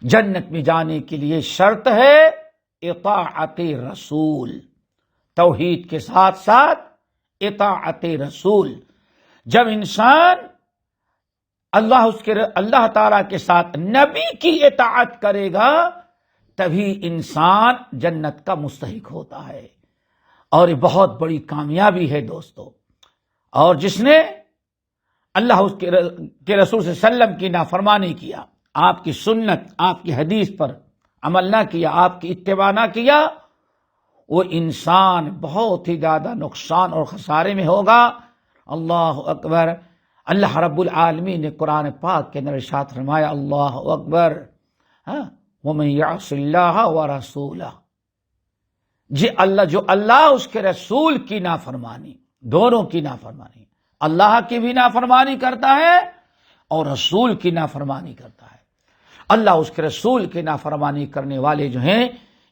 جنت میں جانے کے لیے شرط ہے اطاعت رسول، توحید کے ساتھ ساتھ اطاعت رسول۔ جب انسان اللہ تعالی کے ساتھ نبی کی اطاعت کرے گا تبھی انسان جنت کا مستحق ہوتا ہے، اور یہ بہت بڑی کامیابی ہے دوستو۔ اور جس نے اللہ کے رسول صلی اللہ علیہ وسلم کی نافرمانی کیا، آپ کی سنت، آپ کی حدیث پر عمل نہ کیا، آپ کی اتباع نہ کیا، وہ انسان بہت ہی زیادہ نقصان اور خسارے میں ہوگا۔ اللہ اکبر۔ اللہ رب العالمین نے قرآن پاک کے اندر ارشاد فرمایا، اللہ اکبر، وَمَن يَعْصِ اللَّهَ وَرَسُولَهُ، جو اللہ اس کے رسول کی نافرمانی، دونوں کی نافرمانی، اللہ کی بھی نافرمانی کرتا ہے اور رسول کی نافرمانی کرتا ہے۔ اللہ اس کے رسول کی نافرمانی کرنے والے جو ہیں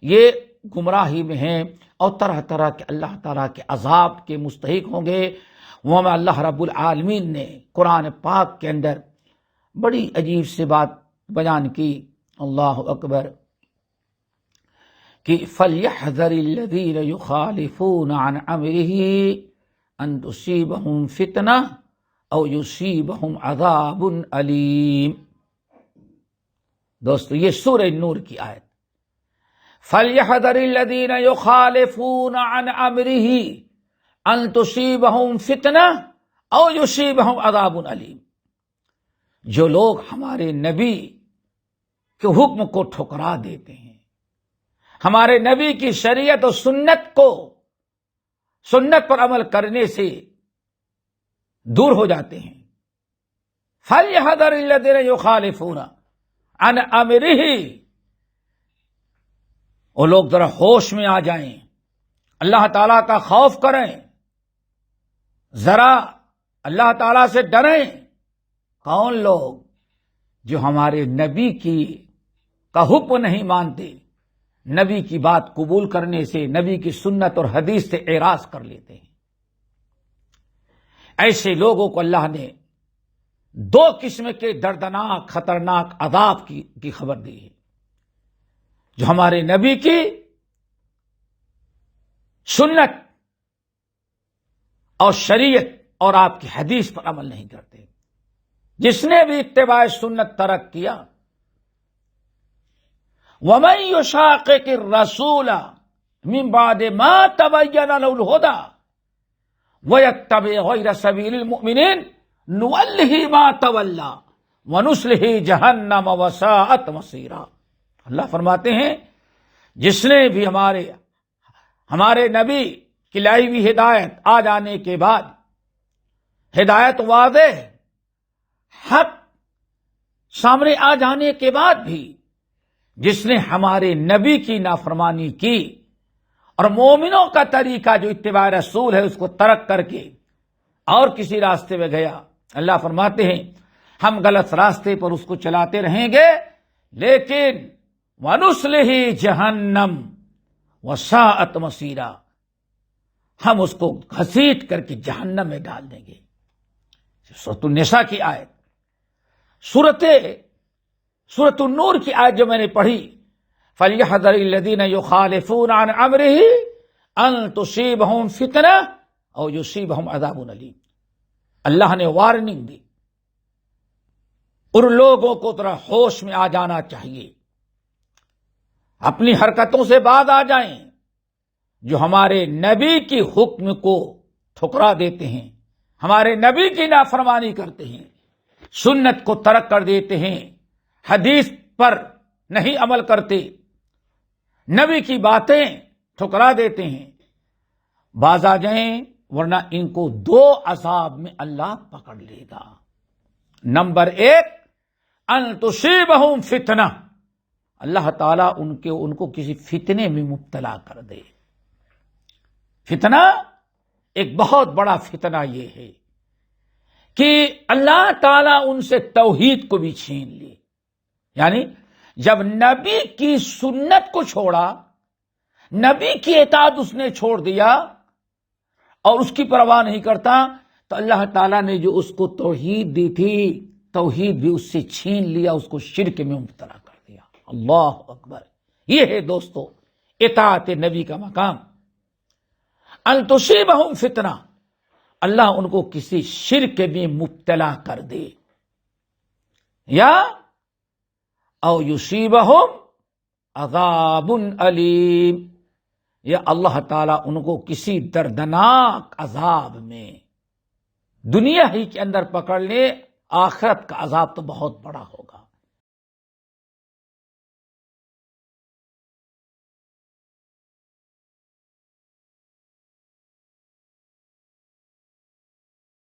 یہ گمراہی میں ہیں اور طرح طرح کے اللہ تعالیٰ کے عذاب کے مستحق ہوں گے۔ وہاں اللہ رب العالمین نے قرآن پاک کے اندر بڑی عجیب سی بات بیان کی، اللہ اکبر، کہ فَلْيَحْذَرِ الَّذِينَ يُخَالِفُونَ عَنْ أَمْرِهِ أَن تُصِيبَهُمْ فِتْنَةٌ أَوْ يُصِيبَهُمْ عَذَابٌ أَلِيمٌ۔ دوستو یہ سورہ نور کی آیت، فَلْيَحْذَرِ الَّذِينَ يُخَالِفُونَ عَنْ أَمْرِهِ أَن تُصِيبَهُمْ فِتْنَةٌ أَوْ يُصِيبَهُمْ عَذَابٌ أَلِيمٌ۔ جو لوگ ہمارے نبی کے حکم کو ٹھکرا دیتے ہیں، ہمارے نبی کی شریعت و سنت پر عمل کرنے سے دور ہو جاتے ہیں، فَلْيَحْذَرِ الَّذِينَ يُخَالِفُونَ عَنْ أَمْرِهِ، وہ لوگ ذرا ہوش میں آ جائیں، اللہ تعالیٰ کا خوف کریں، ذرا اللہ تعالیٰ سے ڈریں۔ کون لوگ؟ جو ہمارے نبی کا حکم نہیں مانتے، نبی کی بات قبول کرنے سے، نبی کی سنت اور حدیث سے اعراض کر لیتے ہیں۔ ایسے لوگوں کو اللہ نے دو قسم کے دردناک خطرناک عذاب کی خبر دی ہے۔ جو ہمارے نبی کی سنت اور شریعت اور آپ کی حدیث پر عمل نہیں کرتے، جس نے بھی اتباع سنت ترک کیا، وَمَن يُشَاقِقِ الرَّسُولَ مِن بَعْدِ مَا تَبَيَّنَ لَهُ الْهُدَىٰ وَيَتَّبِعْ غَيْرَ سَبِيلِ الْمُؤْمِنِينَ نُوَلِّهِ مَا تَوَلَّىٰ وَنُصْلِهِ جَهَنَّمَ وَسَاءَتْ مَصِيرًا۔ اللہ فرماتے ہیں جس نے بھی ہمارے نبی کی لائی ہوئی ہدایت آ جانے کے بعد، ہدایت واضح حق سامنے آ جانے کے بعد بھی جس نے ہمارے نبی کی نافرمانی کی اور مومنوں کا طریقہ جو اتباع رسول ہے اس کو ترک کر کے اور کسی راستے میں گیا، اللہ فرماتے ہیں ہم غلط راستے پر اس کو چلاتے رہیں گے، لیکن وَنُصْلِهِ جَهَنَّمَ وَسَاءَتْ مَصِيرًا، ہم اس کو گھسیٹ کر کے جہنم میں ڈال دیں گے۔ سورۃ النساء کی آیت، سورۃ النور کی آیت جو میں نے پڑھی، فَلْيَحْذَرِ الَّذِينَ يُخَالِفُونَ عَنْ أَمْرِهِ أَن تُصِيبَهُمْ فِتْنَةٌ أَوْ يُصِيبَهُمْ عَذَابٌ أَلِيمٌ۔ اللہ نے وارننگ دی، ان لوگوں کو ذرا ہوش میں آ جانا چاہیے، اپنی حرکتوں سے باز آ جائیں جو ہمارے نبی کی حکم کو ٹھکرا دیتے ہیں، ہمارے نبی کی نافرمانی کرتے ہیں، سنت کو ترک کر دیتے ہیں، حدیث پر نہیں عمل کرتے، نبی کی باتیں ٹھکرا دیتے ہیں، باز آ جائیں، ورنہ ان کو دو عذاب میں اللہ پکڑ لے گا۔ نمبر 1، ان تصیبہم فتنہ، اللہ تعالیٰ ان کو کسی فتنے میں مبتلا کر دے۔ فتنہ ایک بہت بڑا فتنہ یہ ہے کہ اللہ تعالیٰ ان سے توحید کو بھی چھین لے، یعنی جب نبی کی سنت کو چھوڑا، نبی کی اطاعت اس نے چھوڑ دیا اور اس کی پرواہ نہیں کرتا، تو اللہ تعالیٰ نے جو اس کو توحید دی تھی، توحید بھی اس سے چھین لیا، اس کو شرک میں مبتلا کر دیا۔ اللہ اکبر، یہ ہے دوستو اطاعت نبی کا مقام۔ ان تصیبہم فتنہ، اللہ ان کو کسی شرک میں مبتلا کر دے، یا او یصیبہم عذاب علیم، یا اللہ تعالیٰ ان کو کسی دردناک عذاب میں دنیا ہی کے اندر پکڑ لے، آخرت کا عذاب تو بہت بڑا ہوگا۔